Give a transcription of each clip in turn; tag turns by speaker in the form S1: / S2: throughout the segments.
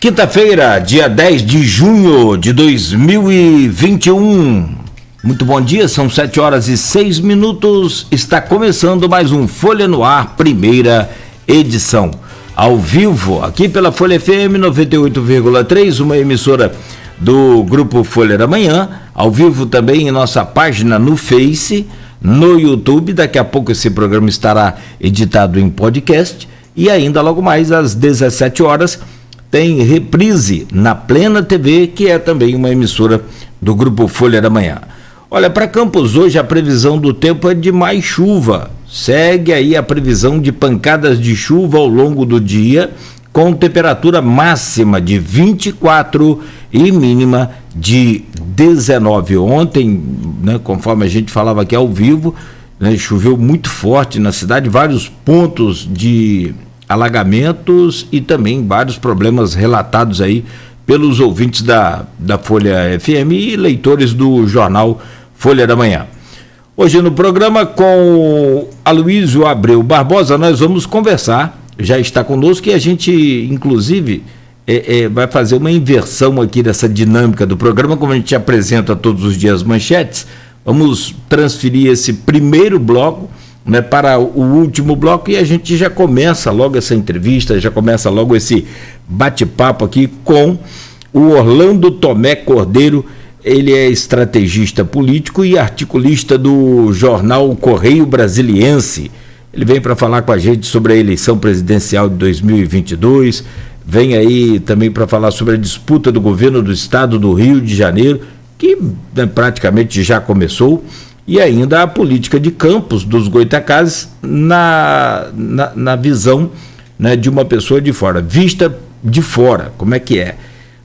S1: Quinta-feira, dia 10 de junho de 2021. Muito bom dia, são 7h06. Está começando mais um Folha no Ar, primeira edição. Ao vivo, aqui pela Folha FM 98,3, uma emissora do Grupo Folha da Manhã. Ao vivo também em nossa página no Face, no YouTube. Daqui a pouco esse programa estará editado em podcast. E ainda logo mais às 17 horas tem reprise na Plena TV, que é também uma emissora do Grupo Folha da Manhã. Olha, para Campos hoje a previsão do tempo é de mais chuva. Segue aí a previsão de pancadas de chuva ao longo do dia, com temperatura máxima de 24 e mínima de 19. Ontem, né, conforme a gente falava aqui ao vivo, né, choveu muito forte na cidade, vários pontos de alagamentos e também vários problemas relatados aí pelos ouvintes da Folha FM e leitores do jornal Folha da Manhã. Hoje no programa com Aloysio Abreu Barbosa nós vamos conversar, já está conosco e a gente inclusive vai fazer uma inversão aqui dessa dinâmica do programa, como a gente apresenta todos os dias manchetes, vamos transferir esse primeiro bloco, né, para o último bloco e a gente já começa logo essa entrevista, já começa logo esse bate-papo aqui com o Orlando Tomé Cordeiro. Ele é estrategista político e articulista do jornal Correio Brasiliense. Ele vem para falar com a gente sobre a eleição presidencial de 2022, vem aí também para falar sobre a disputa do governo do estado do Rio de Janeiro, que, né, praticamente já começou, e ainda a política de Campos dos Goytacazes na visão, né, de uma pessoa de fora, vista de fora, como é que é.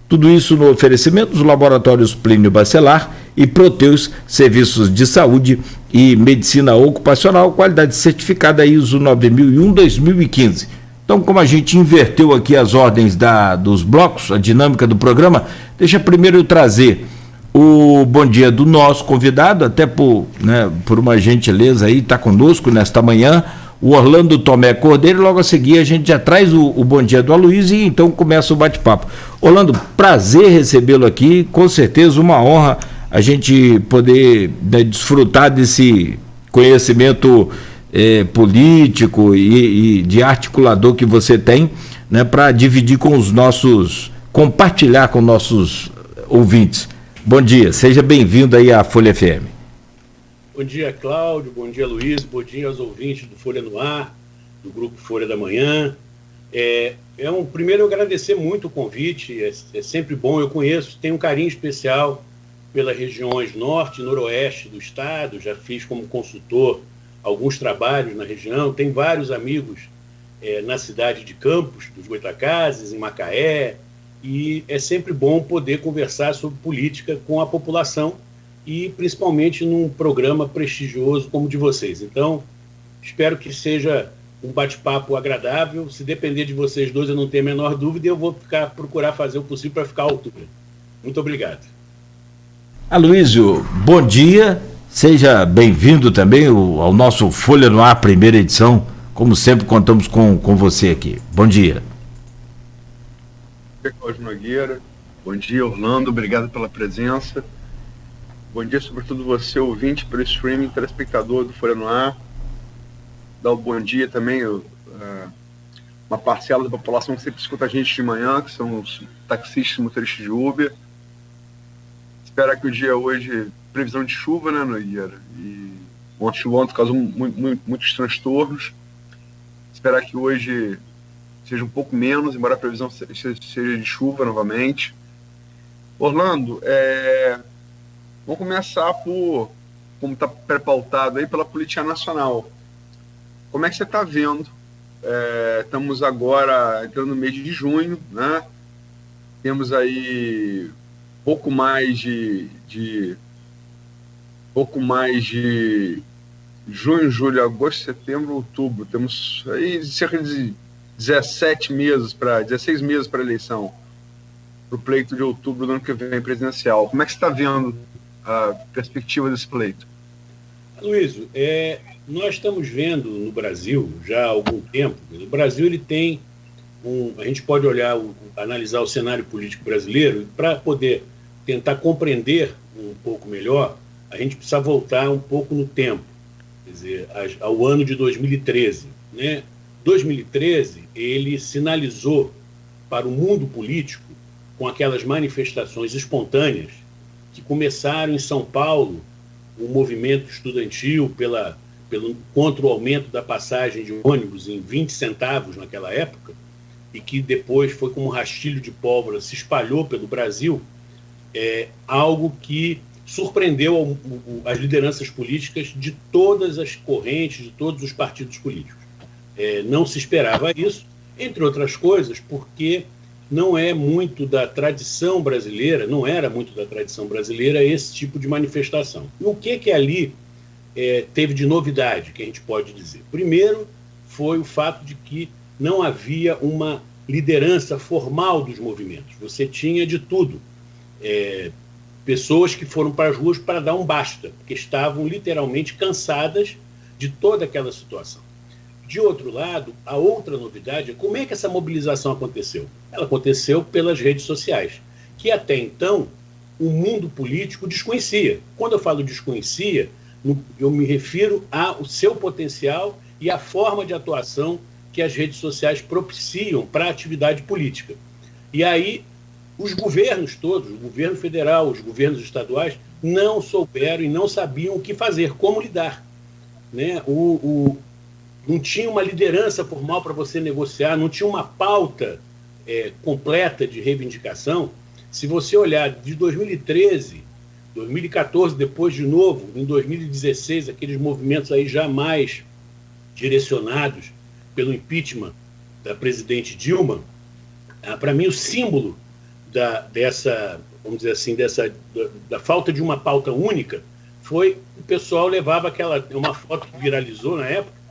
S1: Tudo isso no oferecimento dos laboratórios Plínio Bacelar e Proteus, serviços de saúde e medicina ocupacional, qualidade certificada ISO 9001-2015. Então, como a gente inverteu aqui as ordens dos blocos, a dinâmica do programa, deixa primeiro eu trazer o bom dia do nosso convidado, até por uma gentileza aí, está conosco nesta manhã, o Orlando Tomé Cordeiro. Logo a seguir a gente já traz o bom dia do Aloysio e então começa o bate-papo. Orlando, prazer recebê-lo aqui, com certeza uma honra a gente poder, né, desfrutar desse conhecimento político e de articulador que você tem, né, para dividir com os nossos, compartilhar com nossos ouvintes. Bom dia, seja bem-vindo aí à Folha FM.
S2: Bom dia, Cláudio, bom dia, Luiz, bom dia aos ouvintes do Folha no Ar, do Grupo Folha da Manhã. Primeiro eu agradecer muito o convite, é sempre bom, eu conheço, tenho um carinho especial pelas regiões norte e noroeste do estado, já fiz como consultor alguns trabalhos na região, tenho vários amigos na cidade de Campos dos Goytacazes, em Macaé, e é sempre bom poder conversar sobre política com a população e principalmente num programa prestigioso como o de vocês. Então, espero que seja um bate-papo agradável. Se depender de vocês dois, eu não tenho a menor dúvida, e eu vou procurar fazer o possível para ficar à altura. Muito obrigado.
S1: Aloysio, bom dia, seja bem-vindo também ao nosso Folha no Ar, primeira edição. Como sempre, contamos com você aqui. Bom dia.
S3: Cláudio Nogueira, bom dia, Orlando, obrigado pela presença. Bom dia, sobretudo você, ouvinte, pelo streaming, telespectador do Folha no Ar. Dá um bom dia também, uma parcela da população que sempre escuta a gente de manhã, que são os taxistas e motoristas de Uber. Espero que o dia hoje, previsão de chuva, né, Nogueira? E uma chuva ontem causou muitos transtornos. Esperar que hoje seja um pouco menos, embora a previsão seja de chuva novamente. Orlando, vamos começar por, como está pré-pautado aí, pela política nacional. Como é que você está vendo? Estamos agora entrando no mês de junho, né? Temos aí pouco mais de junho, julho, agosto, setembro, outubro. Temos aí cerca de 16 meses para a eleição, para o pleito de outubro do ano que vem, presidencial. Como é que você está vendo a perspectiva desse pleito?
S2: Aloysio, nós estamos vendo no Brasil já há algum tempo, o Brasil ele tem a gente pode analisar o cenário político brasileiro, e para poder tentar compreender um pouco melhor, a gente precisa voltar um pouco no tempo, quer dizer, ao ano de 2013. Né? 2013, ele sinalizou para o mundo político com aquelas manifestações espontâneas que começaram em São Paulo, o movimento estudantil contra o aumento da passagem de ônibus em 20 centavos naquela época, e que depois foi como um rastilho de pólvora, se espalhou pelo Brasil, algo que surpreendeu as lideranças políticas de todas as correntes, de todos os partidos políticos. Não se esperava isso, entre outras coisas, porque não era muito da tradição brasileira esse tipo de manifestação. E o que ali teve de novidade, que a gente pode dizer? Primeiro, foi o fato de que não havia uma liderança formal dos movimentos. Você tinha de tudo. Pessoas que foram para as ruas para dar um basta, porque estavam literalmente cansadas de toda aquela situação. De outro lado, a outra novidade é como é que essa mobilização aconteceu. Ela aconteceu pelas redes sociais, que até então o mundo político desconhecia. Quando eu falo desconhecia, eu me refiro ao seu potencial e à forma de atuação que as redes sociais propiciam para a atividade política. E aí, os governos todos, o governo federal, os governos estaduais, não souberam e não sabiam o que fazer, como lidar. Né? Não tinha uma liderança formal para você negociar, não tinha uma pauta completa de reivindicação. Se você olhar de 2013, 2014, depois de novo, em 2016, aqueles movimentos aí já mais direcionados pelo impeachment da presidente Dilma, para mim o símbolo dessa, vamos dizer assim, da falta de uma pauta única foi o pessoal levava uma foto que viralizou na época,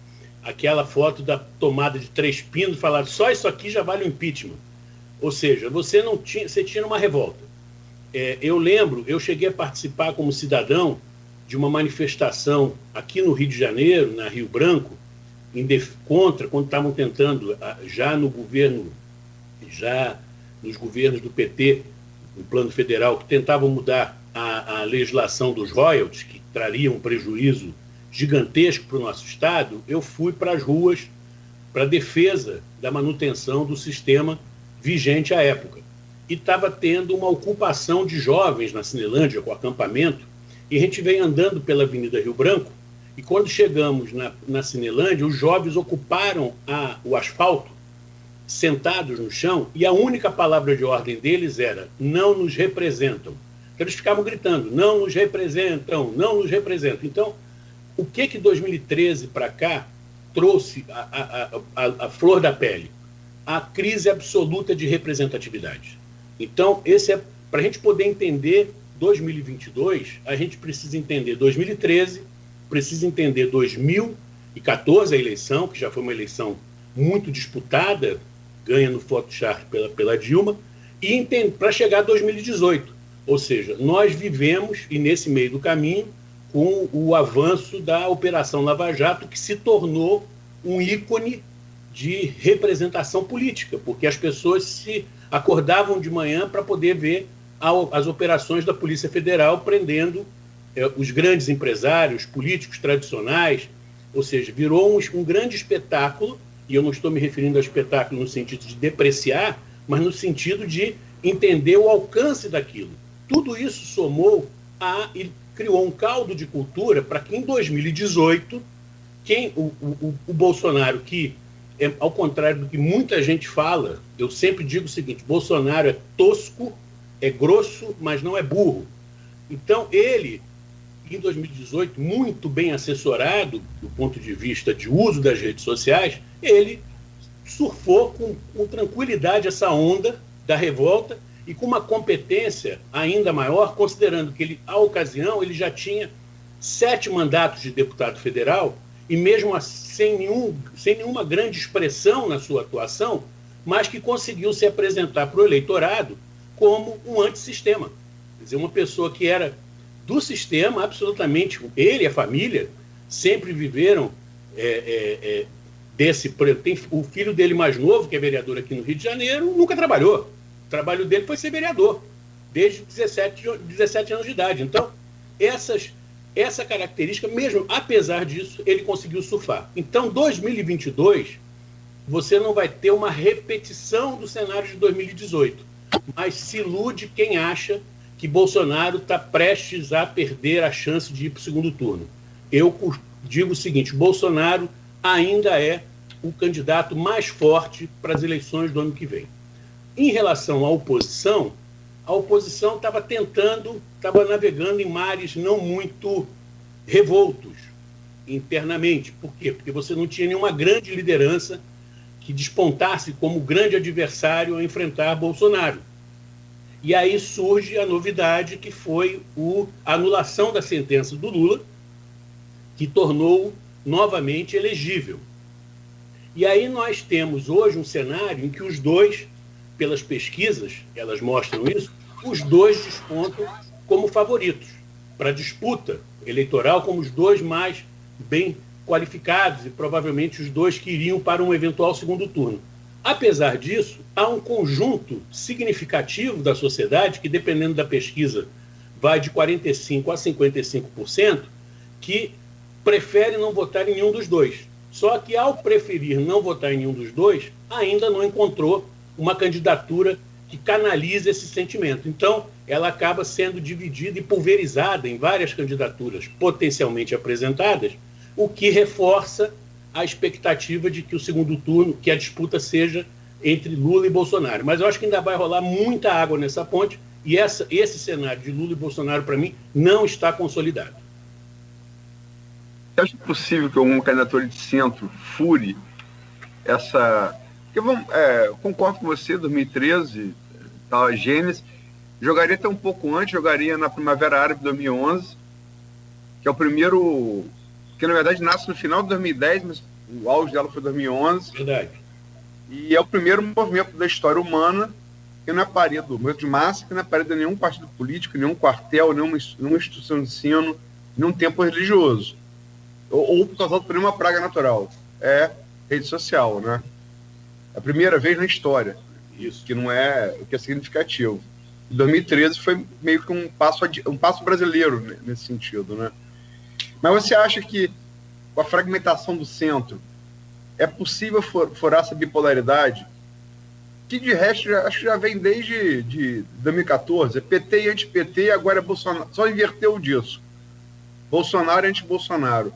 S2: aquela foto da tomada de 3 pinos, falaram, só isso aqui já vale o impeachment. Ou seja, você tinha uma revolta. Eu lembro, eu cheguei a participar como cidadão de uma manifestação aqui no Rio de Janeiro, na Rio Branco, quando estavam tentando, já nos governos do PT, no plano federal, que tentavam mudar a legislação dos royalties, que traria um prejuízo gigantesco para o nosso Estado. Eu fui para as ruas para a defesa da manutenção do sistema vigente à época. E estava tendo uma ocupação de jovens na Cinelândia, com acampamento, e a gente veio andando pela Avenida Rio Branco, e quando chegamos na Cinelândia, os jovens ocuparam o asfalto, sentados no chão, e a única palavra de ordem deles era, não nos representam. Então, eles ficavam gritando, não nos representam, não nos representam. Então, o que 2013 para cá trouxe a flor da pele? A crise absoluta de representatividade. Então, para a gente poder entender 2022, a gente precisa entender 2013, precisa entender 2014, a eleição, que já foi uma eleição muito disputada, ganha no Photoshop pela Dilma, e para chegar a 2018. Ou seja, nós vivemos, e nesse meio do caminho, com o avanço da Operação Lava Jato, que se tornou um ícone de representação política, porque as pessoas se acordavam de manhã para poder ver as operações da Polícia Federal prendendo os grandes empresários, políticos tradicionais, ou seja, virou um grande espetáculo, e eu não estou me referindo ao espetáculo no sentido de depreciar, mas no sentido de entender o alcance daquilo. Tudo isso somou e criou um caldo de cultura para que em 2018, o Bolsonaro, que, ao contrário do que muita gente fala, eu sempre digo o seguinte, Bolsonaro é tosco, é grosso, mas não é burro. Então, ele, em 2018, muito bem assessorado do ponto de vista de uso das redes sociais, ele surfou com tranquilidade essa onda da revolta e com uma competência ainda maior, considerando que ele, à ocasião, ele já tinha 7 mandatos de deputado federal e mesmo sem nenhuma grande expressão na sua atuação, mas que conseguiu se apresentar para o eleitorado como um antissistema. Quer dizer, uma pessoa que era do sistema, absolutamente, ele e a família sempre viveram o filho dele mais novo, que é vereador aqui no Rio de Janeiro, nunca trabalhou. O trabalho dele foi ser vereador, desde 17 anos de idade. Então, essa característica, mesmo apesar disso, ele conseguiu surfar. Então, 2022, você não vai ter uma repetição do cenário de 2018, mas se ilude quem acha que Bolsonaro está prestes a perder a chance de ir para o segundo turno. Eu digo o seguinte, Bolsonaro ainda é o candidato mais forte para as eleições do ano que vem. Em relação à oposição, a oposição estava navegando em mares não muito revoltos internamente. Por quê? Porque você não tinha nenhuma grande liderança que despontasse como grande adversário a enfrentar Bolsonaro. E aí surge a novidade, que foi a anulação da sentença do Lula, que tornou novamente elegível. E aí nós temos hoje um cenário em que os dois, pelas pesquisas, elas mostram isso, os dois despontam como favoritos para a disputa eleitoral, como os dois mais bem qualificados e provavelmente os dois que iriam para um eventual segundo turno. Apesar disso, há um conjunto significativo da sociedade, que dependendo da pesquisa vai de 45% a 55%, que prefere não votar em nenhum dos dois. Só que, ao preferir não votar em nenhum dos dois, ainda não encontrou uma candidatura que canalize esse sentimento. Então, ela acaba sendo dividida e pulverizada em várias candidaturas potencialmente apresentadas, o que reforça a expectativa de que o segundo turno, que a disputa seja entre Lula e Bolsonaro. Mas eu acho que ainda vai rolar muita água nessa ponte, e esse cenário de Lula e Bolsonaro, para mim, não está consolidado.
S3: Você acha possível que alguma candidatura de centro fure essa... concordo com você, 2013, a Gênesis, jogaria até um pouco antes, jogaria na Primavera Árabe de 2011, que é o primeiro... que na verdade nasce no final de 2010, mas o auge dela foi 2011.
S2: Verdade.
S3: E é o primeiro movimento da história humana que não é parido, movimento de massa, que não é parido a nenhum partido político, nenhum quartel, nenhuma instituição de ensino, nenhum templo religioso. Ou causado por nenhuma praga natural. É rede social, né? É a primeira vez na história.
S2: Isso.
S3: Que não é o que é significativo. 2013 foi meio que um passo brasileiro nesse sentido, né? Mas você acha que, com a fragmentação do centro, é possível furar essa bipolaridade? Que, de resto, acho que já vem desde 2014. É PT e anti-PT, agora é Bolsonaro. Só inverteu disso. Bolsonaro e anti-Bolsonaro.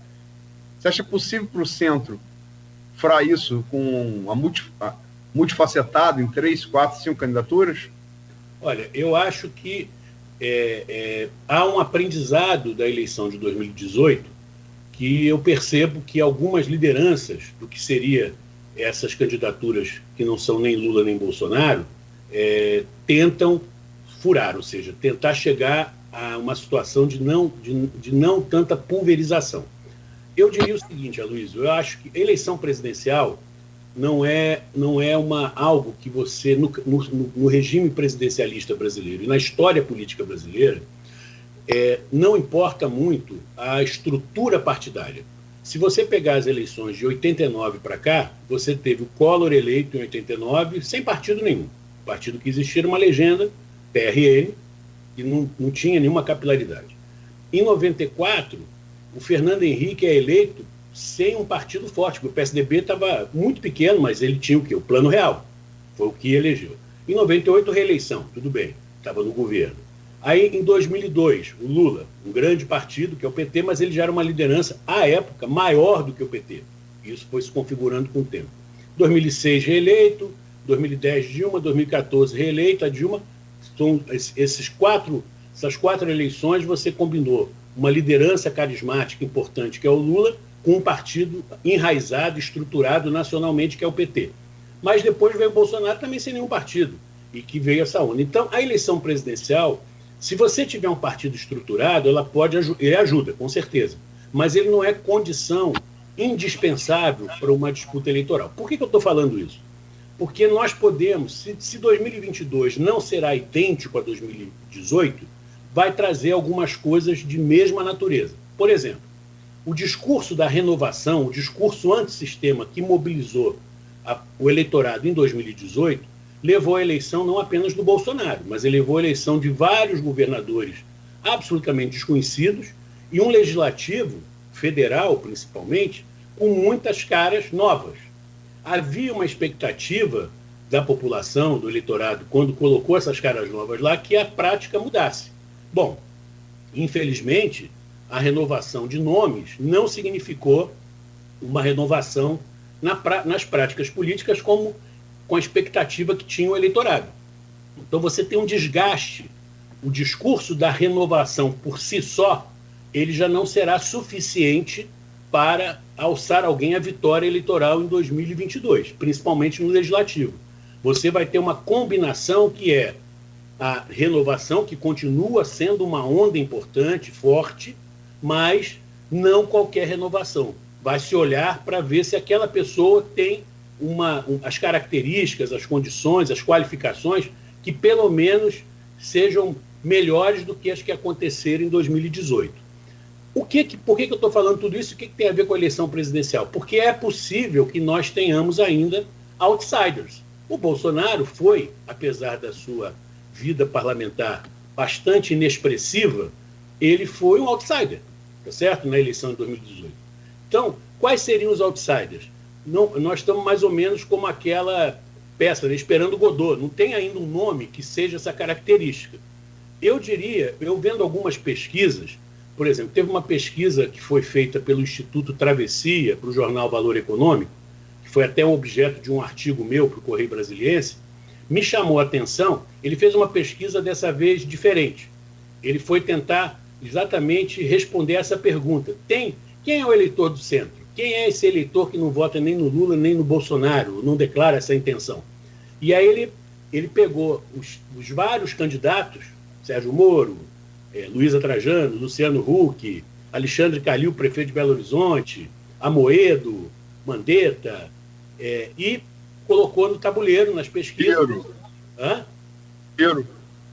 S3: Você acha possível para o centro furar isso com multifacetado em 3, 4, 5 candidaturas?
S2: Olha, eu acho que há um aprendizado da eleição de 2018 que eu percebo que algumas lideranças do que seria essas candidaturas que não são nem Lula nem Bolsonaro tentam furar, ou seja, tentar chegar a uma situação de não tanta pulverização. Eu diria o seguinte, Aloysio, eu acho que a eleição presidencial não é algo que você, no regime presidencialista brasileiro e na história política brasileira, não importa muito a estrutura partidária. Se você pegar as eleições de 89 para cá, você teve o Collor eleito em 89 sem partido nenhum. O partido que existia era uma legenda, PRN, que não tinha nenhuma capilaridade. Em 94, o Fernando Henrique é eleito sem um partido forte, porque o PSDB estava muito pequeno, mas ele tinha o quê? O Plano Real. Foi o que elegeu. Em 98, reeleição, tudo bem, estava no governo. Aí, em 2002, o Lula, um grande partido, que é o PT, mas ele já era uma liderança, à época, maior do que o PT. Isso foi se configurando com o tempo. 2006, reeleito, 2010, Dilma, 2014, reeleito, a Dilma. São essas quatro eleições, você combinou uma liderança carismática importante, que é o Lula, com um partido enraizado, estruturado nacionalmente, que é o PT. Mas depois veio o Bolsonaro também sem nenhum partido, e que veio essa onda. Então, a eleição presidencial, se você tiver um partido estruturado, ele ajuda, com certeza. Mas ele não é condição indispensável para uma disputa eleitoral. Por que eu estou falando isso? Porque nós podemos, se 2022 não será idêntico a 2018, vai trazer algumas coisas de mesma natureza. Por exemplo, o discurso da renovação, o discurso antissistema que mobilizou o eleitorado em 2018, levou à eleição não apenas do Bolsonaro, mas ele levou à eleição de vários governadores absolutamente desconhecidos e um legislativo, federal principalmente, com muitas caras novas. Havia uma expectativa da população, do eleitorado, quando colocou essas caras novas lá, que a prática mudasse. Bom, infelizmente, a renovação de nomes não significou uma renovação nas práticas políticas com a expectativa que tinha o eleitorado. Então você tem um desgaste. O discurso da renovação por si só, ele já não será suficiente para alçar alguém à vitória eleitoral em 2022, principalmente no legislativo. Você vai ter uma combinação que é a renovação, que continua sendo uma onda importante, forte, mas não qualquer renovação. Vai se olhar para ver se aquela pessoa tem as características, as condições, as qualificações que pelo menos sejam melhores do que as que aconteceram em 2018. Por que eu estou falando tudo isso? O que tem a ver com a eleição presidencial? Porque é possível que nós tenhamos ainda outsiders. O Bolsonaro foi, apesar da sua vida parlamentar bastante inexpressiva, ele foi um outsider, tá certo? Na eleição de 2018. Então, quais seriam os outsiders? Nós estamos mais ou menos como aquela peça, né, esperando Godot. Não tem ainda um nome que seja essa característica. Eu diria, eu vendo algumas pesquisas, por exemplo, teve uma pesquisa que foi feita pelo Instituto Travessia para o jornal Valor Econômico, que foi até objeto de um artigo meu para o Correio Brasiliense, me chamou a atenção. Ele fez uma pesquisa dessa vez diferente. Ele foi tentar exatamente responder essa pergunta. Quem é o eleitor do centro? Quem é esse eleitor que não vota nem no Lula nem no Bolsonaro, não declara essa intenção? E aí ele pegou os vários candidatos, Sérgio Moro, Luísa Trajano, Luciano Huck, Alexandre Calil, prefeito de Belo Horizonte, Amoedo, Mandetta, e colocou no tabuleiro, nas pesquisas.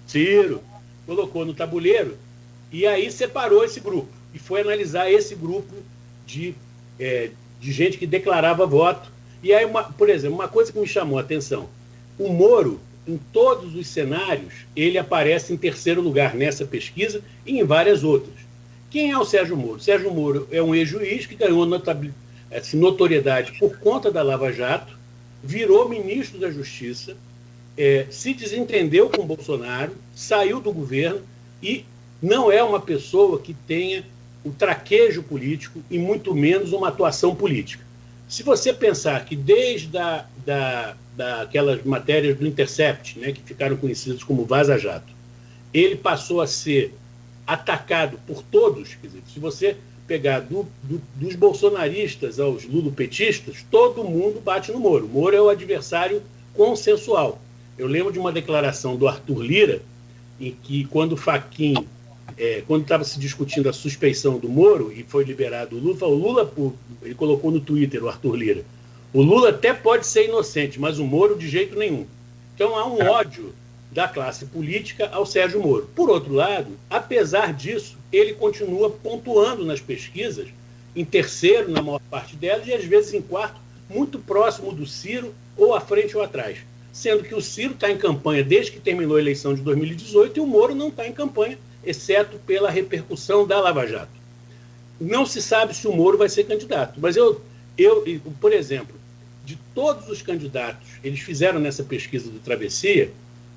S2: Ciro. Colocou no tabuleiro e aí separou esse grupo e foi analisar esse grupo de gente que declarava voto. E aí, por exemplo, uma coisa que me chamou a atenção, o Moro, em todos os cenários, ele aparece em terceiro lugar nessa pesquisa e em várias outras. Quem é o Sérgio Moro? Sérgio Moro é um ex-juiz que ganhou notoriedade por conta da Lava Jato, virou ministro da Justiça, se desentendeu com o Bolsonaro, saiu do governo e não é uma pessoa que tenha o traquejo político e muito menos uma atuação política. Se você pensar que desde daquelas matérias do Intercept, né, que ficaram conhecidas como Vaza Jato, ele passou a ser atacado por todos, quer dizer, se você pegar dos bolsonaristas aos lulopetistas, todo mundo bate no Moro. O Moro é o adversário consensual. Eu lembro de uma declaração do Arthur Lira, em que quando o Fachin, quando estava se discutindo a suspeição do Moro e foi liberado o Lula, ele colocou no Twitter, o Arthur Lira, o Lula até pode ser inocente, mas o Moro de jeito nenhum. Então há um ódio da classe política ao Sérgio Moro. Por outro lado, apesar disso, ele continua pontuando nas pesquisas, em terceiro na maior parte delas, e às vezes em quarto, muito próximo do Ciro, ou à frente ou atrás. Sendo que o Ciro está em campanha desde que terminou a eleição de 2018 e o Moro não está em campanha, exceto pela repercussão da Lava Jato. Não se sabe se o Moro vai ser candidato, mas eu por exemplo, de todos os candidatos, eles fizeram nessa pesquisa do Travessia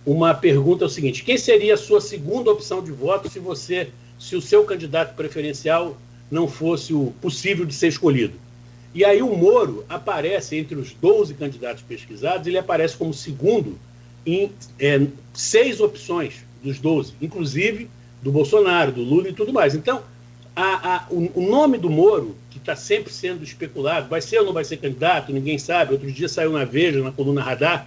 S2: uma pergunta é o seguinte: quem seria a sua segunda opção de voto se o seu candidato preferencial não fosse o possível de ser escolhido? E aí o Moro aparece entre os 12 candidatos pesquisados, ele aparece como segundo em 6 opções dos 12, inclusive do Bolsonaro, do Lula e tudo mais. Então, o nome do Moro, que está sempre sendo especulado, vai ser ou não vai ser candidato, ninguém sabe. Outro dia saiu na Veja, na coluna Radar,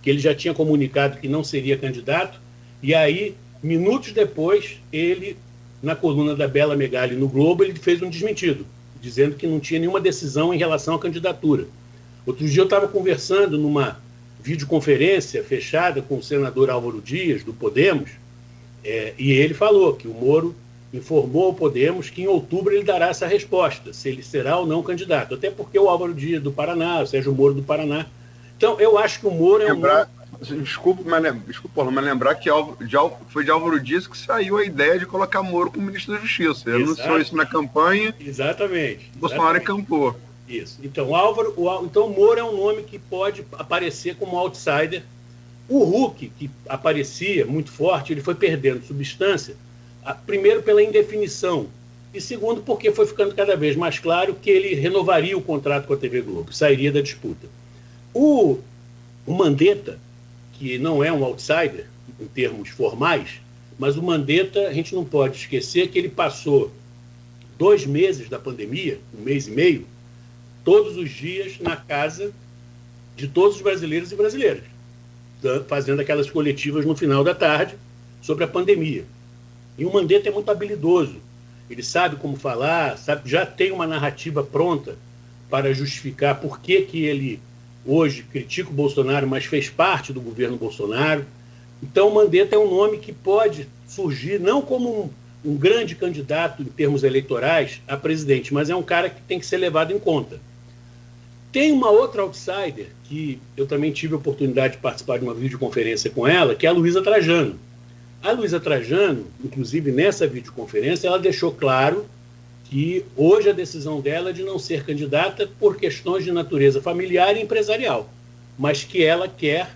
S2: que ele já tinha comunicado que não seria candidato, e aí, minutos depois, ele, na coluna da Bela Megali no Globo, ele fez um desmentido, dizendo que não tinha nenhuma decisão em relação à candidatura. Outro dia eu estava conversando numa videoconferência fechada com o senador Álvaro Dias, do Podemos, e ele falou que o Moro informou ao Podemos que em outubro ele dará essa resposta, se ele será ou não candidato. Até porque o Álvaro Dias do Paraná, o Sérgio Moro do Paraná. Então, eu acho que o Moro é
S3: Desculpa, mas lembrar que foi de Álvaro Dias que saiu a ideia de colocar Moro como ministro da Justiça. Ele anunciou isso na campanha.
S2: Exatamente.
S3: Bolsonaro encampou.
S2: Isso. Então, o Moro é um nome que pode aparecer como outsider. O Huck, que aparecia muito forte, ele foi perdendo substância, primeiro pela indefinição, e segundo porque foi ficando cada vez mais claro que ele renovaria o contrato com a TV Globo, sairia da disputa. O Mandetta, que não é um outsider em termos formais, mas o Mandetta, a gente não pode esquecer que ele passou 2 meses da pandemia, 1 mês e meio, todos os dias na casa de todos os brasileiros e brasileiras, fazendo aquelas coletivas no final da tarde sobre a pandemia. E o Mandetta é muito habilidoso. Ele sabe como falar, já tem uma narrativa pronta para justificar por que ele hoje critica o Bolsonaro, mas fez parte do governo Bolsonaro. Então o Mandetta é um nome que pode surgir não como um grande candidato em termos eleitorais a presidente, mas é um cara que tem que ser levado em conta. Tem uma outra outsider, que eu também tive a oportunidade de participar de uma videoconferência com ela, que é a Luísa Trajano. A Luísa Trajano, inclusive nessa videoconferência, ela deixou claro que hoje a decisão dela é de não ser candidata por questões de natureza familiar e empresarial, mas que ela quer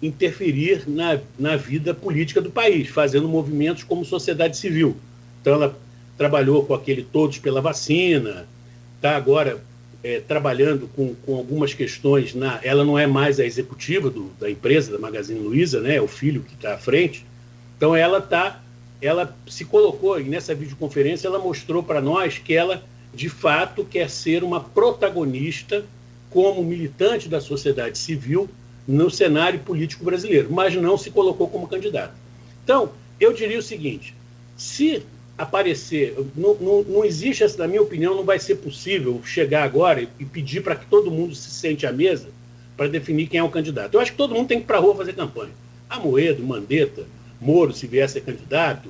S2: interferir na vida política do país, fazendo movimentos como sociedade civil. Então ela trabalhou com aquele Todos pela Vacina, está agora trabalhando com algumas questões. Ela não é mais a executiva da empresa, da Magazine Luiza, né? É o filho que está à frente. Então ela se colocou, e nessa videoconferência ela mostrou para nós que ela, de fato, quer ser uma protagonista como militante da sociedade civil no cenário político brasileiro, mas não se colocou como candidata. Então, eu diria o seguinte, se aparecer, não existe, na minha opinião, não vai ser possível chegar agora e pedir para que todo mundo se sente à mesa para definir quem é o candidato. Eu acho que todo mundo tem que ir para a rua fazer campanha. Amoedo, Mandetta, Moro, se vier a ser candidato,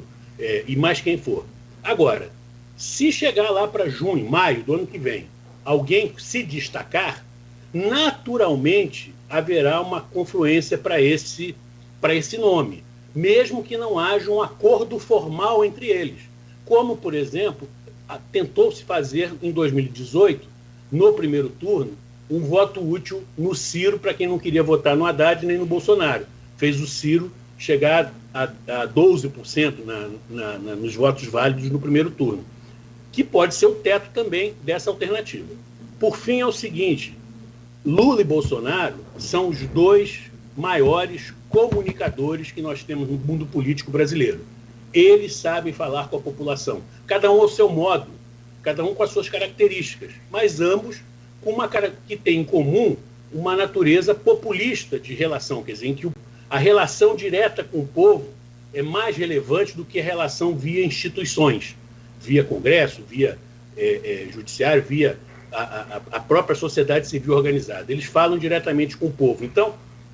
S2: e mais quem for. Agora, se chegar lá para junho, maio do ano que vem, alguém se destacar, naturalmente haverá uma confluência para esse nome, mesmo que não haja um acordo formal entre eles. Como, por exemplo, tentou-se fazer em 2018, no primeiro turno, um voto útil no Ciro para quem não queria votar no Haddad nem no Bolsonaro. Fez o Ciro chegar a 12% nos votos válidos no primeiro turno, que pode ser o teto também dessa alternativa. Por fim, é o seguinte, Lula e Bolsonaro são os 2 maiores comunicadores que nós temos no mundo político brasileiro. Eles sabem falar com a população, cada um ao seu modo, cada um com as suas características, mas ambos que têm em comum uma natureza populista de relação, quer dizer, em que a relação direta com o povo é mais relevante do que a relação via instituições, via Congresso, via Judiciário, via a própria sociedade civil organizada. Eles falam diretamente com o povo. Então,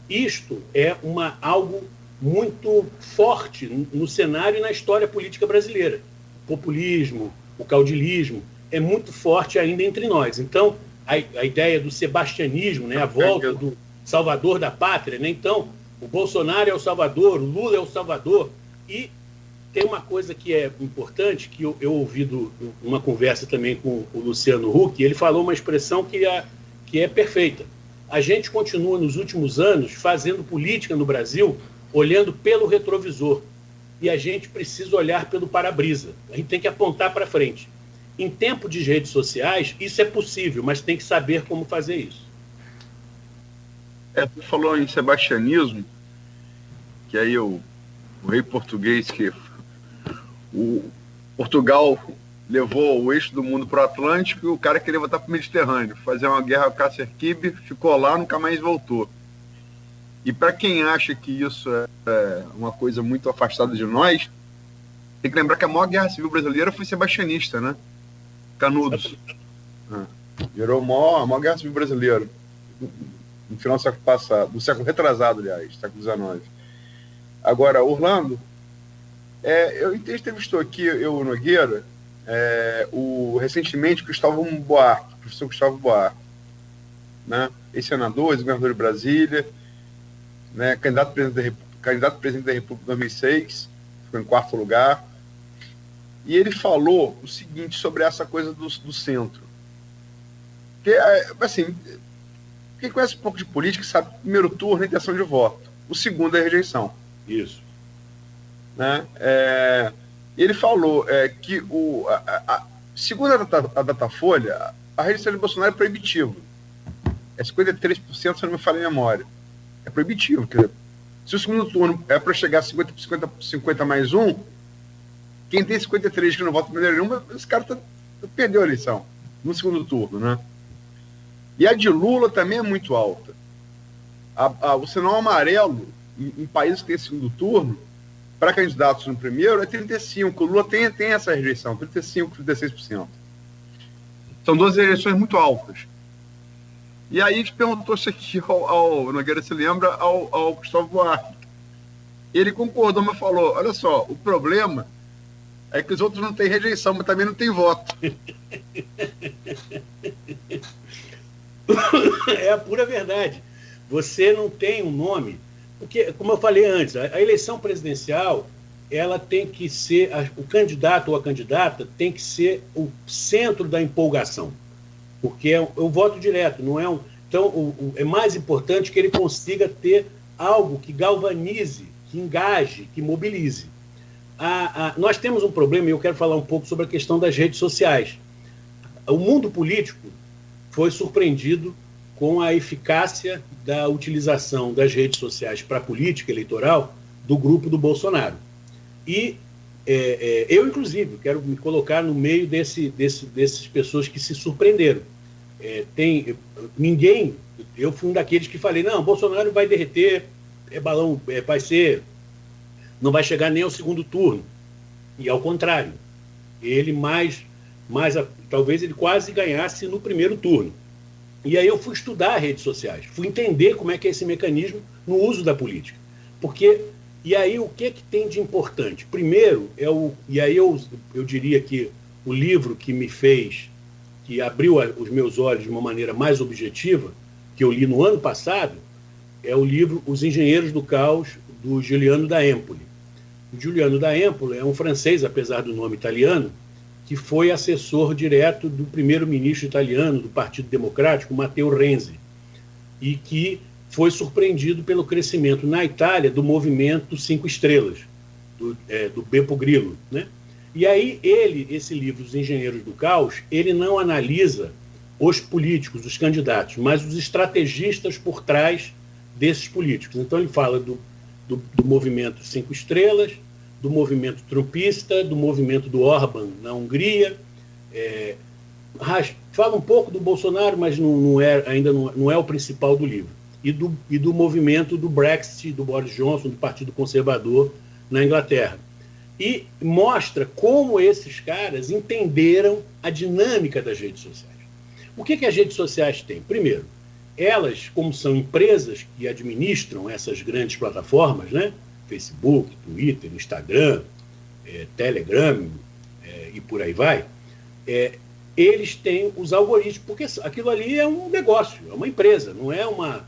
S2: isto é algo muito forte no cenário e na história política brasileira. O populismo, o caudilismo, é muito forte ainda entre nós. Então, a ideia do sebastianismo, né, a volta do salvador da pátria, né? Então, o Bolsonaro é o salvador, o Lula é o salvador. E tem uma coisa que é importante, que eu ouvi uma conversa também com o Luciano Huck, ele falou uma expressão que é perfeita. A gente continua, nos últimos anos, fazendo política no Brasil, olhando pelo retrovisor. E a gente precisa olhar pelo para-brisa. A gente tem que apontar para frente. Em tempo de redes sociais, isso é possível, mas tem que saber como fazer isso.
S3: Tu falou em sebastianismo, que aí o rei português, que Portugal levou o eixo do mundo para o Atlântico e o cara queria voltar para o Mediterrâneo, fazer uma guerra com a Serquibe, ficou lá, nunca mais voltou. E para quem acha que isso é uma coisa muito afastada de nós, tem que lembrar que a maior guerra civil brasileira foi sebastianista, né? Canudos. Gerou a maior guerra civil brasileira. No final do século passado, do século retrasado, aliás, século XIX. Agora, Orlando, Eu entrevistou aqui, o Nogueira, recentemente, o professor Gustavo Buarque, né? Ex-senador, ex-governador de Brasília, né? Candidato a presidente da República em 2006, ficou em 4º lugar. E ele falou o seguinte sobre essa coisa do centro. Porque, assim, quem conhece um pouco de política sabe que o primeiro turno é intenção de voto, o segundo é rejeição.
S2: Isso.
S3: Né? Ele falou que, segundo a Datafolha, a rejeição de Bolsonaro é proibitiva. É 53%, se não me falha a memória. É proibitivo. Quer dizer, se o segundo turno é para chegar a 50 mais 1, quem tem 53 que não vota em primeiro nenhuma, esse cara perdeu a eleição no segundo turno, né? E a de Lula também é muito alta. O sinal amarelo, em países que tem segundo turno, para candidatos no primeiro, é 35%. O Lula tem essa rejeição, 35%, 36%. São 2 eleições muito altas. E aí a gente perguntou isso aqui ao Nogueira, se lembra, ao Gustavo Buarque. Ele concordou, mas falou, olha só, o problema é que os outros não têm rejeição, mas também não têm voto.
S2: É a pura verdade. Você não tem um nome, porque, como eu falei antes, a eleição presidencial, ela tem que ser, o candidato ou a candidata tem que ser o centro da empolgação, porque é o voto direto, não é então, é mais importante que ele consiga ter algo que galvanize, que engaje, que mobilize. Nós temos um problema, e eu quero falar um pouco sobre a questão das redes sociais. O mundo político foi surpreendido com a eficácia da utilização das redes sociais para a política eleitoral do grupo do Bolsonaro. E eu, inclusive, quero me colocar no meio dessas pessoas que se surpreenderam. Eu fui um daqueles que falei, não, Bolsonaro vai derreter, balão, não vai chegar nem ao segundo turno. E ao contrário, ele talvez ele quase ganhasse no primeiro turno. E aí eu fui estudar redes sociais, fui entender como é que é esse mecanismo no uso da política. E aí o que tem de importante? Primeiro, e aí eu diria que o livro que me fez, que abriu os meus olhos de uma maneira mais objetiva, que eu li no ano passado, é o livro Os Engenheiros do Caos, do Giuliano da Empoli. O Giuliano da Empoli é um francês, apesar do nome italiano, que foi assessor direto do primeiro-ministro italiano do Partido Democrático, Matteo Renzi, e que foi surpreendido pelo crescimento na Itália do movimento 5 Estrelas, do Beppe Grillo, né? E aí esse livro, Os Engenheiros do Caos, ele não analisa os políticos, os candidatos, mas os estrategistas por trás desses políticos. Então ele fala do movimento 5 Estrelas, do movimento trumpista, do movimento do Orbán na Hungria, fala um pouco do Bolsonaro, mas ainda não é o principal do livro, e do movimento do Brexit, do Boris Johnson, do Partido Conservador na Inglaterra. E mostra como esses caras entenderam a dinâmica das redes sociais. O que as redes sociais têm? Primeiro, elas, como são empresas que administram essas grandes plataformas, né? Facebook, Twitter, Instagram, Telegram e por aí vai, eles têm os algoritmos, porque aquilo ali é um negócio, é uma empresa, não é uma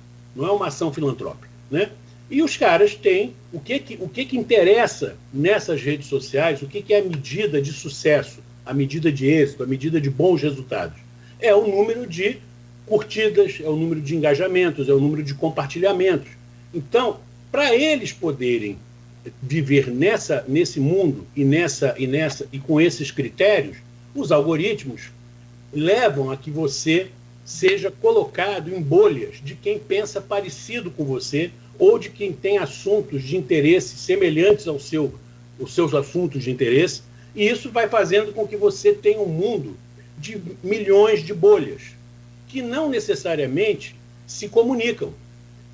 S2: ação filantrópica, né? E os caras têm o que interessa nessas redes sociais, o que é a medida de sucesso, a medida de êxito, a medida de bons resultados. É o número de curtidas, é o número de engajamentos, é o número de compartilhamentos. Então, para eles poderem viver nesse mundo e com esses critérios, os algoritmos levam a que você seja colocado em bolhas de quem pensa parecido com você ou de quem tem assuntos de interesse semelhantes aos seus assuntos de interesse, e isso vai fazendo com que você tenha um mundo de milhões de bolhas que não necessariamente se comunicam,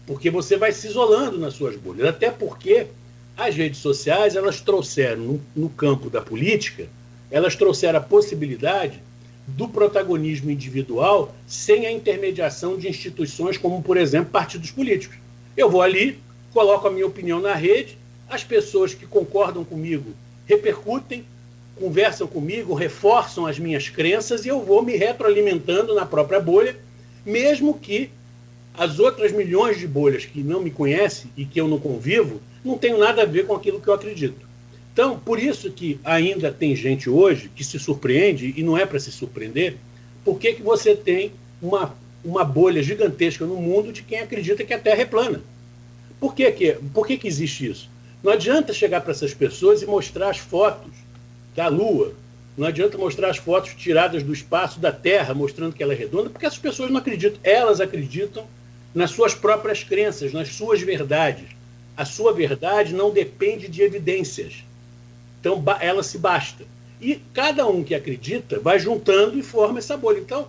S2: porque você vai se isolando nas suas bolhas, até porque as redes sociais, elas trouxeram, no campo da política, elas trouxeram a possibilidade do protagonismo individual sem a intermediação de instituições como, por exemplo, partidos políticos. Eu vou ali, coloco a minha opinião na rede, as pessoas que concordam comigo repercutem, conversam comigo, reforçam as minhas crenças e eu vou me retroalimentando na própria bolha, mesmo que as outras milhões de bolhas que não me conhecem e que eu não convivo, não tenham nada a ver com aquilo que eu acredito. Então, por isso que ainda tem gente hoje que se surpreende, e não é para se surpreender, por que você tem uma bolha gigantesca no mundo de quem acredita que a Terra é plana. Por que existe isso? Não adianta chegar para essas pessoas e mostrar as fotos da Lua, não adianta mostrar as fotos tiradas do espaço da Terra, mostrando que ela é redonda, porque essas pessoas não acreditam. Elas acreditam nas suas próprias crenças, nas suas verdades. A sua verdade não depende de evidências. Então, ela se basta. E cada um que acredita vai juntando e forma essa bolha. Então,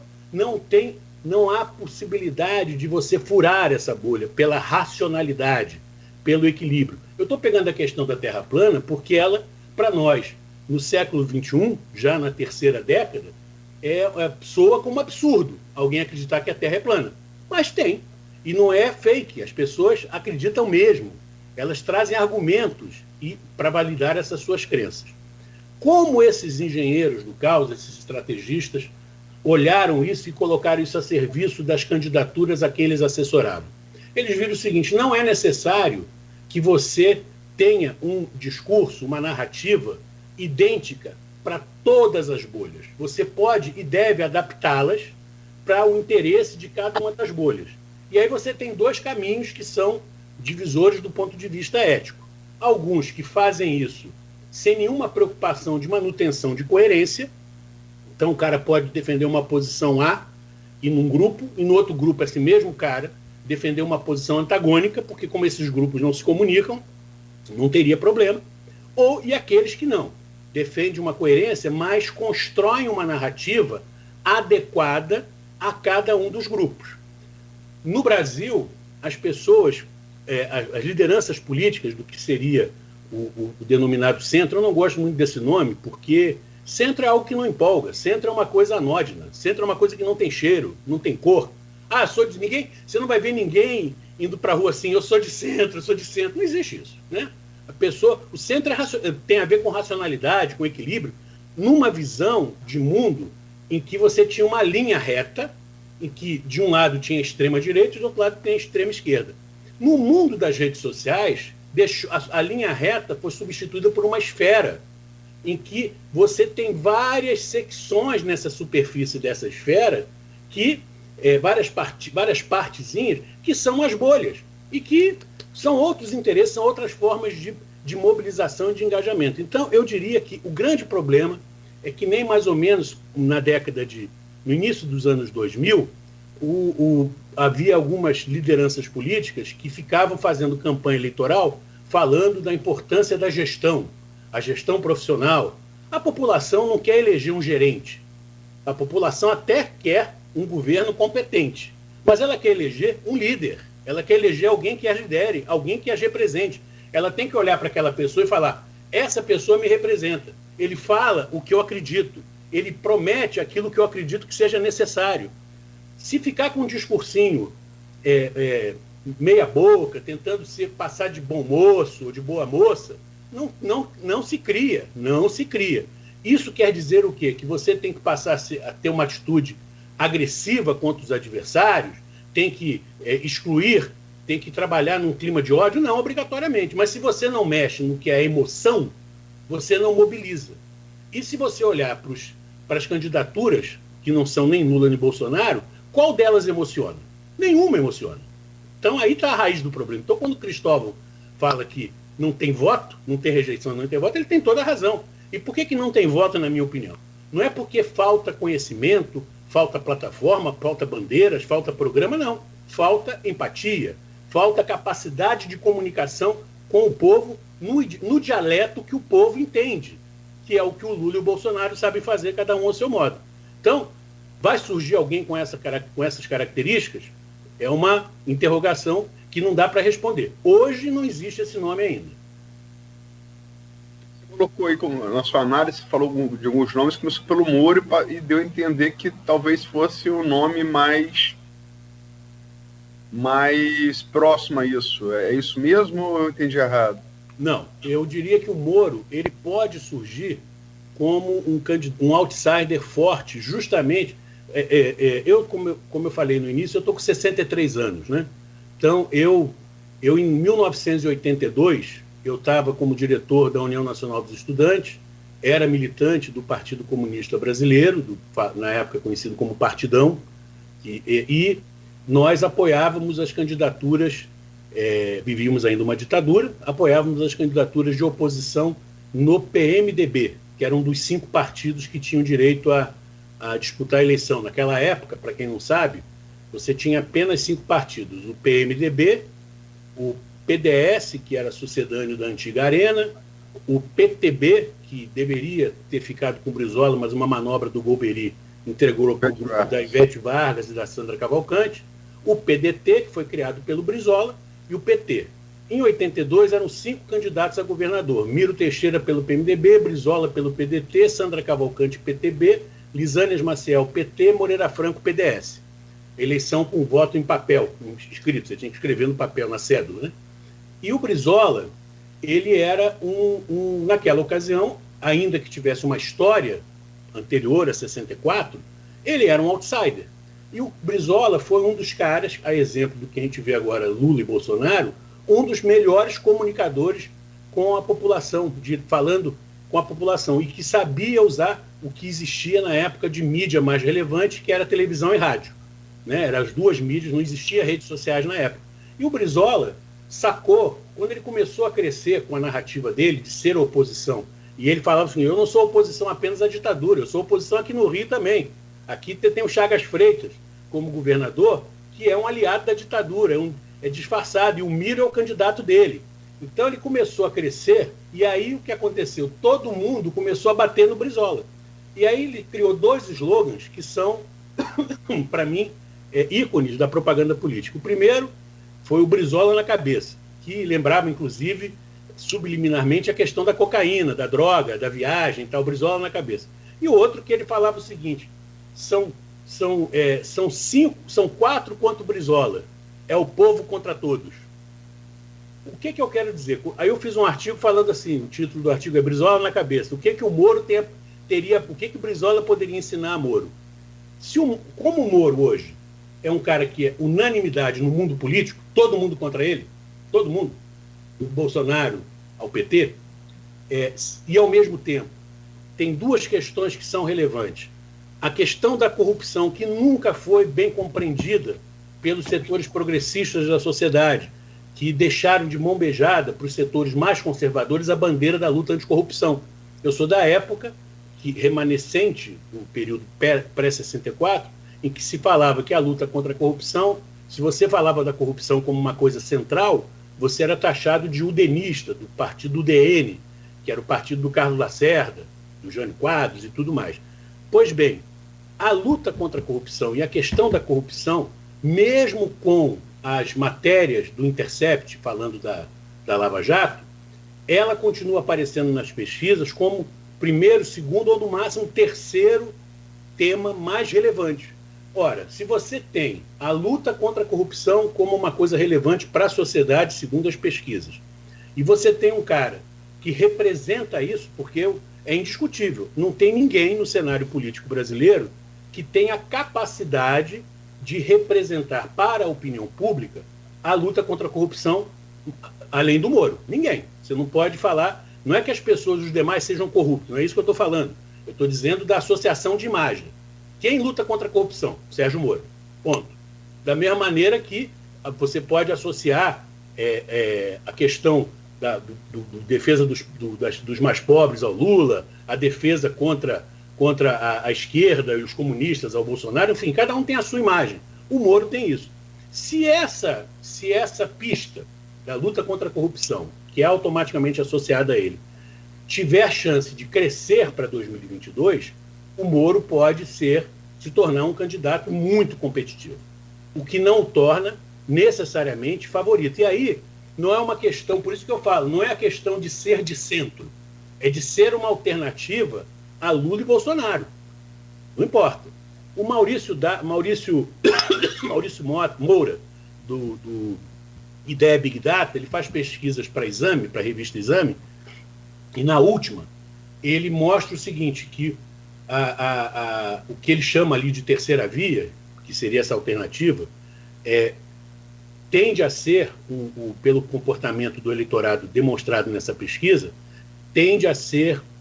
S2: não há possibilidade de você furar essa bolha pela racionalidade, pelo equilíbrio. Eu estou pegando a questão da Terra plana porque ela, para nós, no século XXI, já na terceira década, soa como absurdo alguém acreditar que a Terra é plana. Mas tem. E não é fake. As pessoas acreditam mesmo. Elas trazem argumentos para validar essas suas crenças. Como esses engenheiros do caos, esses estrategistas, olharam isso e colocaram isso a serviço das candidaturas a quem eles assessoravam? Eles viram o seguinte: não é necessário que você tenha um discurso, uma narrativa idêntica para todas as bolhas. Você pode e deve adaptá-las para o interesse de cada uma das bolhas. E aí você tem dois caminhos que são divisores do ponto de vista ético. Alguns que fazem isso sem nenhuma preocupação de manutenção de coerência. Então o cara pode defender uma posição A e num grupo, e no outro grupo esse mesmo cara defender uma posição antagônica, porque como esses grupos não se comunicam, não teria problema. E aqueles que não. Defendem uma coerência, mas constroem uma narrativa adequada a cada um dos grupos. No Brasil, as pessoas, as lideranças políticas do que seria o denominado centro, eu não gosto muito desse nome, porque centro é algo que não empolga, centro é uma coisa anódina, centro é uma coisa que não tem cheiro, não tem cor. Você não vai ver ninguém indo para a rua assim, eu sou de centro. Não existe isso, né? O centro tem a ver com racionalidade, com equilíbrio, numa visão de mundo em que você tinha uma linha reta, em que de um lado tinha a extrema direita e do outro lado tem a extrema esquerda. No mundo das redes sociais, a linha reta foi substituída por uma esfera, em que você tem várias secções nessa superfície dessa esfera, que várias partezinhas, que são as bolhas, e que são outros interesses, são outras formas de mobilização e de engajamento. Então, eu diria que o grande problema é que nem mais ou menos no início dos anos 2000, havia algumas lideranças políticas que ficavam fazendo campanha eleitoral falando da importância da gestão, a gestão profissional. A população não quer eleger um gerente. A população até quer um governo competente, mas ela quer eleger um líder. Ela quer eleger alguém que as lidere, alguém que as represente. Ela tem que olhar para aquela pessoa e falar: essa pessoa me representa. Ele fala o que eu acredito. Ele promete aquilo que eu acredito que seja necessário. Se ficar com um discursinho meia boca, tentando passar de bom moço ou de boa moça, não se cria. Isso quer dizer o quê? Que você tem que passar a ter uma atitude agressiva contra os adversários, tem que excluir, tem que trabalhar num clima de ódio? Não, obrigatoriamente. Mas se você não mexe no que é emoção, você não mobiliza. E se você olhar para as candidaturas, que não são nem Lula nem Bolsonaro, qual delas emociona? Nenhuma emociona. Então aí está a raiz do problema. Então quando o Cristóvão fala que não tem voto, não tem rejeição, não tem voto, ele tem toda a razão. E por que não tem voto, na minha opinião? Não é porque falta conhecimento, falta plataforma, falta bandeiras, falta programa, não. Falta empatia, falta capacidade de comunicação com o povo no dialeto que o povo entende, que é o que o Lula e o Bolsonaro sabem fazer, cada um ao seu modo. Então, vai surgir alguém com essas características? É uma interrogação que não dá para responder. Hoje não existe esse nome ainda.
S3: Colocou aí, na sua análise, falou de alguns nomes, começou pelo Moro e deu a entender que talvez fosse o nome mais próximo a isso. É isso mesmo ou eu entendi errado?
S2: Não, eu diria que o Moro ele pode surgir como um outsider forte, justamente. Como eu falei no início, eu estou com 63 anos, né? Então, eu em 1982, eu estava como diretor da União Nacional dos Estudantes, era militante do Partido Comunista Brasileiro, na época conhecido como Partidão, e nós apoiávamos as candidaturas, vivíamos ainda uma ditadura, apoiávamos as candidaturas de oposição no PMDB, que era um dos 5 partidos que tinham direito a disputar a eleição. Naquela época, para quem não sabe, você tinha apenas 5 partidos: o PMDB, o PDS, que era sucedâneo da antiga Arena, o PTB, que deveria ter ficado com o Brizola, mas uma manobra do Golbery entregou para o grupo da Ivete Vargas e da Sandra Cavalcante, o PDT, que foi criado pelo Brizola, e o PT. Em 82, eram 5 candidatos a governador: Miro Teixeira pelo PMDB, Brizola pelo PDT, Sandra Cavalcante, PTB, Lisânias Maciel, PT, Moreira Franco, PDS. Eleição com voto em papel, escrito, você tinha que escrever no papel, na cédula, né? E o Brizola, ele era naquela ocasião, ainda que tivesse uma história anterior a 64, ele era um outsider. E o Brizola foi um dos caras, a exemplo do que a gente vê agora, Lula e Bolsonaro, um dos melhores comunicadores com a população, falando com a população, e que sabia usar o que existia na época de mídia mais relevante, que era televisão e rádio. Né? Eram as 2 mídias, não existia redes sociais na época. E o Brizola sacou, quando ele começou a crescer com a narrativa dele, de ser oposição, e ele falava assim: eu não sou oposição apenas à ditadura, eu sou oposição aqui no Rio também. Aqui tem o Chagas Freitas como governador, que é um aliado da ditadura, é disfarçado, e o Miro é o candidato dele. Então ele começou a crescer, e aí o que aconteceu? Todo mundo começou a bater no Brizola. E aí ele criou 2 slogans que são, para mim, ícones da propaganda política. O primeiro foi o Brizola na cabeça, que lembrava, inclusive, subliminarmente a questão da cocaína, da droga, da viagem, tal, o Brizola na cabeça. E o outro que ele falava o seguinte: são 4 contra o Brizola, é o povo contra todos. O que eu quero dizer? Aí eu fiz um artigo falando assim, o título do artigo é Brizola na cabeça. O que o Moro teria, o que o Brizola poderia ensinar a Moro? Como o Moro hoje é um cara que é unanimidade no mundo político, todo mundo contra ele, todo mundo, do Bolsonaro ao PT, e ao mesmo tempo tem 2 questões que são relevantes. A questão da corrupção, que nunca foi bem compreendida pelos setores progressistas da sociedade, que deixaram de mão beijada para os setores mais conservadores a bandeira da luta anticorrupção. Eu sou da época remanescente, do período pré-64, em que se falava que a luta contra a corrupção, se você falava da corrupção como uma coisa central, você era taxado de udenista, do partido UDN, que era o partido do Carlos Lacerda, do Jânio Quadros e tudo mais. Pois bem, a luta contra a corrupção e a questão da corrupção, mesmo com as matérias do Intercept, falando da Lava Jato, ela continua aparecendo nas pesquisas como primeiro, segundo ou no máximo terceiro tema mais relevante. Ora, se você tem a luta contra a corrupção como uma coisa relevante para a sociedade, segundo as pesquisas, e você tem um cara que representa isso, porque é indiscutível, não tem ninguém no cenário político brasileiro que tenha a capacidade de representar para a opinião pública a luta contra a corrupção, além do Moro. Ninguém. Você não pode falar, não é que as pessoas, os demais, sejam corruptos, não é isso que eu estou falando. Eu estou dizendo da associação de imagem. Quem luta contra a corrupção? Sérgio Moro. Ponto. Da mesma maneira que você pode associar a questão da defesa dos mais pobres ao Lula, a defesa contra a esquerda e os comunistas ao Bolsonaro, enfim, cada um tem a sua imagem. O Moro tem isso. Se essa pista da luta contra a corrupção, que é automaticamente associada a ele, tiver chance de crescer para 2022, o Moro pode se tornar um candidato muito competitivo, o que não o torna necessariamente favorito. E aí, não é uma questão, por isso que eu falo, não é a questão de ser de centro, é de ser uma alternativa a Lula e Bolsonaro. Não importa. O Maurício Moura, do ideia Big Data, ele faz pesquisas para Exame, para a revista Exame, e na última, ele mostra o seguinte, que o que ele chama ali de terceira via, que seria essa alternativa, tende a ser, pelo comportamento do eleitorado demonstrado nessa pesquisa, tende a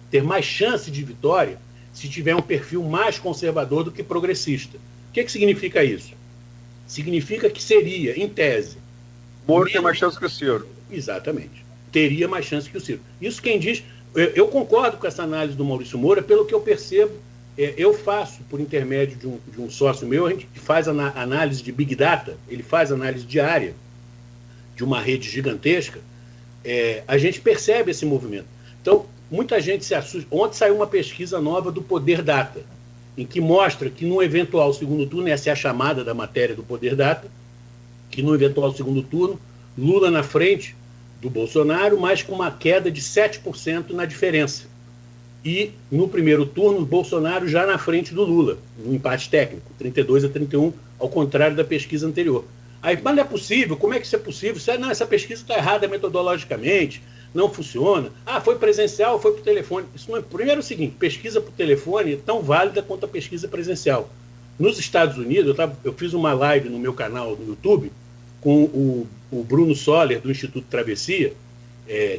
S2: ter mais chance de vitória se tiver um perfil mais conservador do que progressista. O que significa isso? Significa que seria, em tese...
S3: Moro tem mais chance que o Ciro.
S2: Exatamente. Teria mais chance que o Ciro. Isso quem diz... Eu concordo com essa análise do Maurício Moura, pelo que eu percebo, eu faço, por intermédio de um sócio meu, a gente faz análise de Big Data, ele faz análise diária de uma rede gigantesca, a gente percebe esse movimento. Então, muita gente se assusta. Ontem saiu uma pesquisa nova do Poder Data, em que mostra que no eventual segundo turno, essa é a chamada da matéria do Poder Data, que no eventual segundo turno, Lula na frente do Bolsonaro, mas com uma queda de 7% na diferença. E no primeiro turno, Bolsonaro já na frente do Lula, no empate técnico, 32-31, ao contrário da pesquisa anterior. Aí, mas não é possível, como é que isso é possível? Não, essa pesquisa está errada metodologicamente, não funciona. Foi presencial, foi por telefone. Isso não é... Primeiro é o seguinte, pesquisa por telefone é tão válida quanto a pesquisa presencial. Nos Estados Unidos, eu fiz uma live no meu canal no YouTube com o Bruno Soller, do Instituto Travessia,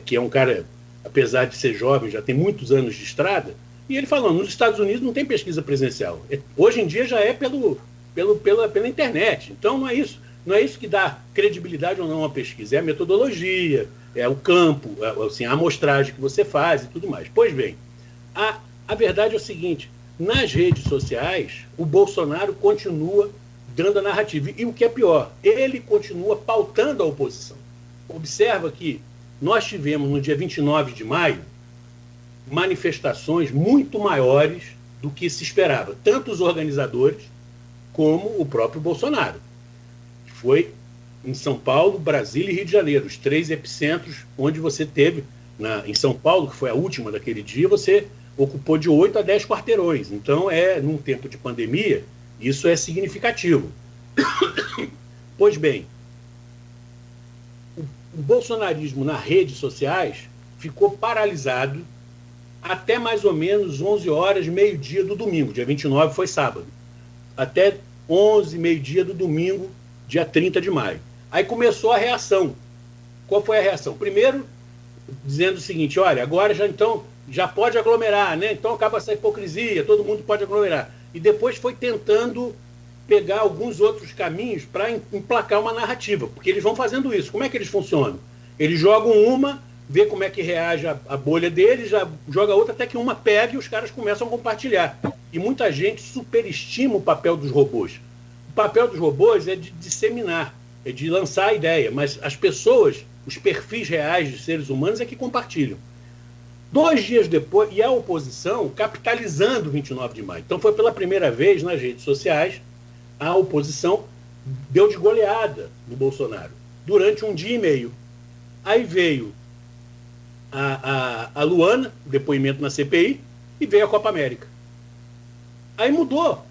S2: que é um cara, apesar de ser jovem, já tem muitos anos de estrada, e ele falou, nos Estados Unidos não tem pesquisa presencial. Hoje em dia já é pela internet. Então não é isso que dá credibilidade ou não à pesquisa, é a metodologia, é o campo, assim, a amostragem que você faz e tudo mais. Pois bem, a verdade é o seguinte, nas redes sociais, o Bolsonaro continua dando a narrativa. E o que é pior, ele continua pautando a oposição. Observa que nós tivemos, no dia 29 de maio, manifestações muito maiores do que se esperava. Tanto os organizadores como o próprio Bolsonaro. Foi em São Paulo, Brasília e Rio de Janeiro, os 3 epicentros onde você teve, em São Paulo, que foi a última daquele dia, você ocupou de 8 a 10 quarteirões. Então, num tempo de pandemia, isso é significativo. Pois bem, o bolsonarismo nas redes sociais ficou paralisado até mais ou menos 11 horas, meio-dia do domingo. Dia 29 foi sábado. Até 11, meio-dia do domingo, dia 30 de maio. Aí começou a reação. Qual foi a reação? Primeiro, dizendo o seguinte, olha, agora já pode aglomerar, né? Então acaba essa hipocrisia, todo mundo pode aglomerar. E depois foi tentando pegar alguns outros caminhos para emplacar uma narrativa, porque eles vão fazendo isso. Como é que eles funcionam? Eles jogam uma, vê como é que reage a bolha deles, já joga outra, até que uma pega e os caras começam a compartilhar. E muita gente superestima o papel dos robôs. O papel dos robôs é de disseminar, é de lançar a ideia, mas as pessoas, os perfis reais de seres humanos é que compartilham. 2 dias depois, e a oposição capitalizando o 29 de maio. Então foi pela primeira vez nas redes sociais, a oposição deu de goleada no Bolsonaro, durante 1 dia e meio. Aí veio a Luana, o depoimento na CPI, e veio a Copa América. Aí mudou.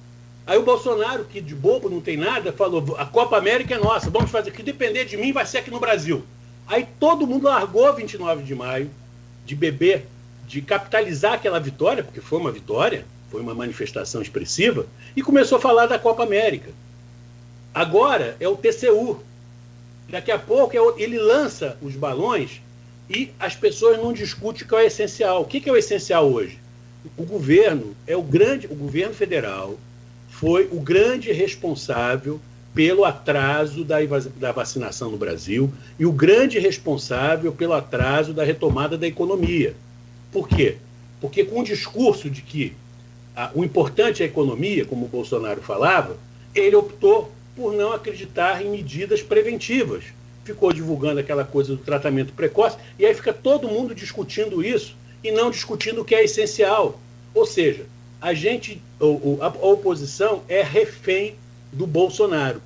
S2: Aí o Bolsonaro, que de bobo não tem nada, falou, a Copa América é nossa, vamos fazer, que depender de mim vai ser aqui no Brasil. Aí todo mundo largou 29 de maio, de beber, de capitalizar aquela vitória, porque foi uma vitória, foi uma manifestação expressiva, e começou a falar da Copa América. Agora é o TCU. Daqui a pouco ele lança os balões e as pessoas não discutem o que é o essencial. O que é o essencial hoje? O governo o governo federal foi o grande responsável pelo atraso da vacinação no Brasil e o grande responsável pelo atraso da retomada da economia. Por quê? Porque com o discurso de que o importante é a economia, como o Bolsonaro falava, ele optou por não acreditar em medidas preventivas. Ficou divulgando aquela coisa do tratamento precoce, e aí fica todo mundo discutindo isso e não discutindo o que é essencial. Ou seja, a oposição é refém do Bolsonaro.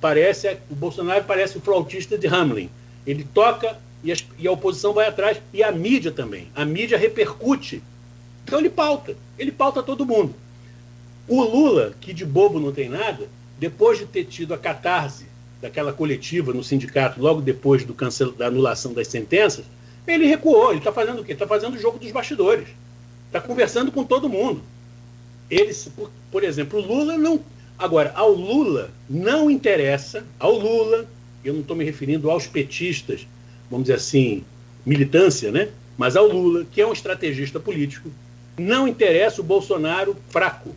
S2: O Bolsonaro parece o flautista de Hamelin. Ele toca e a oposição vai atrás, e a mídia também. A mídia repercute. Então ele pauta todo mundo. O Lula, que de bobo não tem nada, depois de ter tido a catarse daquela coletiva no sindicato, logo depois da anulação das sentenças, ele recuou. Ele está fazendo o quê? Está fazendo o jogo dos bastidores. Está conversando com todo mundo. Por exemplo, o Lula não... Agora, ao Lula não interessa, eu não estou me referindo aos petistas, vamos dizer assim, militância, né? Mas ao Lula, que é um estrategista político, não interessa o Bolsonaro fraco.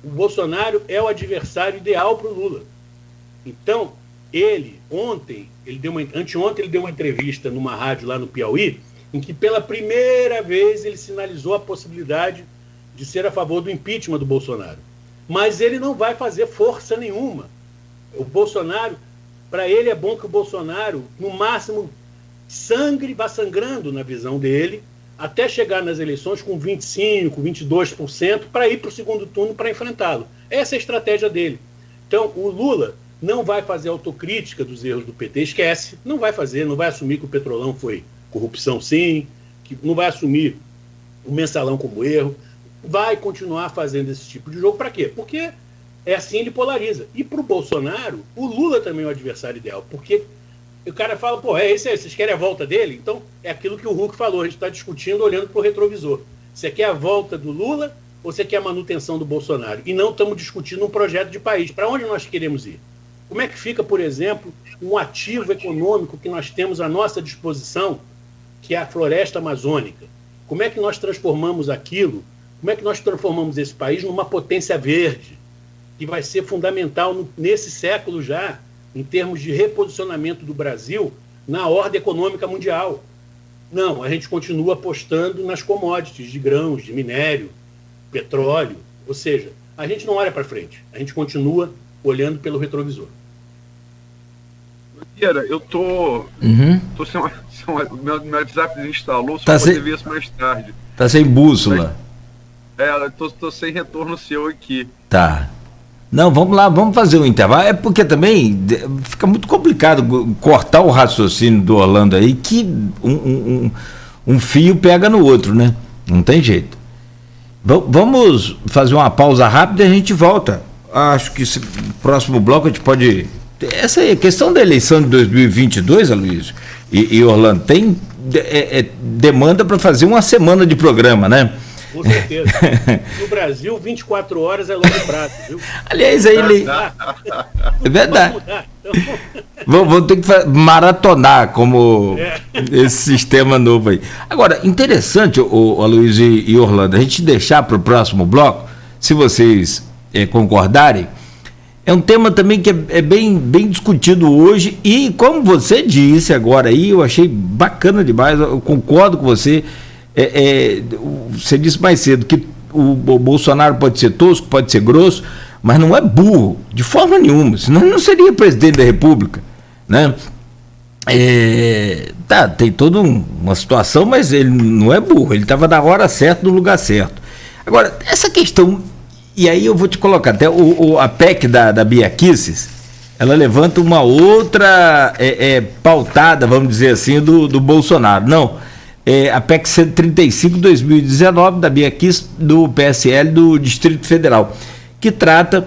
S2: O Bolsonaro é o adversário ideal para o Lula. Então, anteontem, ele deu uma entrevista numa rádio lá no Piauí, em que pela primeira vez ele sinalizou a possibilidade de ser a favor do impeachment do Bolsonaro. Mas ele não vai fazer força nenhuma. O Bolsonaro, para ele é bom que o Bolsonaro, no máximo, vá sangrando na visão dele, até chegar nas eleições com 25%, 22%, para ir para o segundo turno para enfrentá-lo. Essa é a estratégia dele. Então, o Lula não vai fazer autocrítica dos erros do PT, esquece, não vai fazer, não vai assumir que o Petrolão foi corrupção sim, que não vai assumir o Mensalão como erro, vai continuar fazendo esse tipo de jogo. Para quê? Porque é assim ele polariza. E para o Bolsonaro, o Lula também é o adversário ideal, porque o cara fala, esse aí, vocês querem a volta dele? Então, é aquilo que o Huck falou, a gente está discutindo olhando para o retrovisor. Você quer a volta do Lula ou você quer a manutenção do Bolsonaro? E não estamos discutindo um projeto de país. Para onde nós queremos ir? Como é que fica, por exemplo, um ativo econômico que nós temos à nossa disposição, que é a floresta amazônica? Como é que nós transformamos aquilo? Como é que nós transformamos esse país numa potência verde, que vai ser fundamental nesse século já, em termos de reposicionamento do Brasil na ordem econômica mundial? Não, a gente continua apostando nas commodities de grãos, de minério, petróleo. Ou seja, a gente não olha para frente, a gente continua olhando pelo retrovisor.
S3: Eu tô sem meu WhatsApp desinstalou, só poder ver isso mais tarde.
S1: Tá sem bússola.
S3: Eu tô sem retorno seu aqui.
S1: Tá. Não, vamos lá, vamos fazer um intervalo. É porque também fica muito complicado cortar o raciocínio do Orlando aí, que um fio pega no outro, né? Não tem jeito. Vamos fazer uma pausa rápida e a gente volta. Acho que esse próximo bloco a gente pode... Essa aí, a questão da eleição de 2022, Aloysio e Orlando, tem demanda para fazer uma semana de programa, né?
S2: Com certeza. No Brasil, 24 horas é longo prazo, viu?
S1: Aliás, aí ele... É verdade. Vamos ter que maratonar como esse sistema novo aí. Agora, interessante, Aloysio e Orlando, a gente deixar para o próximo bloco, se vocês concordarem, é um tema também que é bem discutido hoje e, como você disse agora aí, eu achei bacana demais, eu concordo com você. Você disse mais cedo que o Bolsonaro pode ser tosco, pode ser grosso, mas não é burro, de forma nenhuma, senão ele não seria presidente da República, né? Tem toda uma situação, mas ele não é burro, ele estava na hora certa, no lugar certo. Agora, essa questão, e aí eu vou te colocar, até a PEC da Bia Kicis, ela levanta uma outra pautada, vamos dizer assim, do Bolsonaro. Não, a PEC 135/2019 da Bia Kicis, do PSL do Distrito Federal, que trata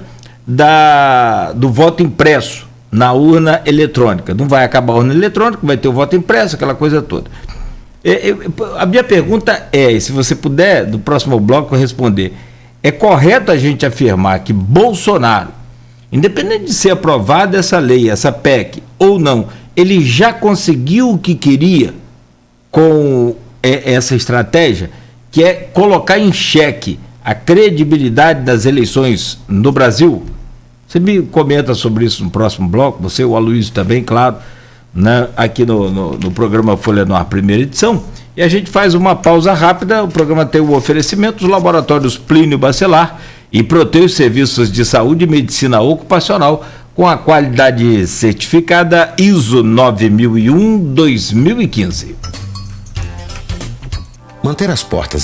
S1: do voto impresso na urna eletrônica. Não vai acabar a urna eletrônica, vai ter o voto impresso, aquela coisa toda. A minha pergunta e se você puder, do próximo bloco, responder, é correto a gente afirmar que Bolsonaro, independente de ser aprovada essa lei, essa PEC ou não, ele já conseguiu o que queria com essa estratégia, que é colocar em xeque a credibilidade das eleições no Brasil? Você me comenta sobre isso no próximo bloco, você, o Aloysio também, claro, né, aqui no programa Folha no Ar, primeira edição, e a gente faz uma pausa rápida. O programa tem o oferecimento dos laboratórios Plínio Bacelar e Proteus Serviços de Saúde e Medicina Ocupacional, com a qualidade certificada ISO 9001-2015.
S4: Manter as portas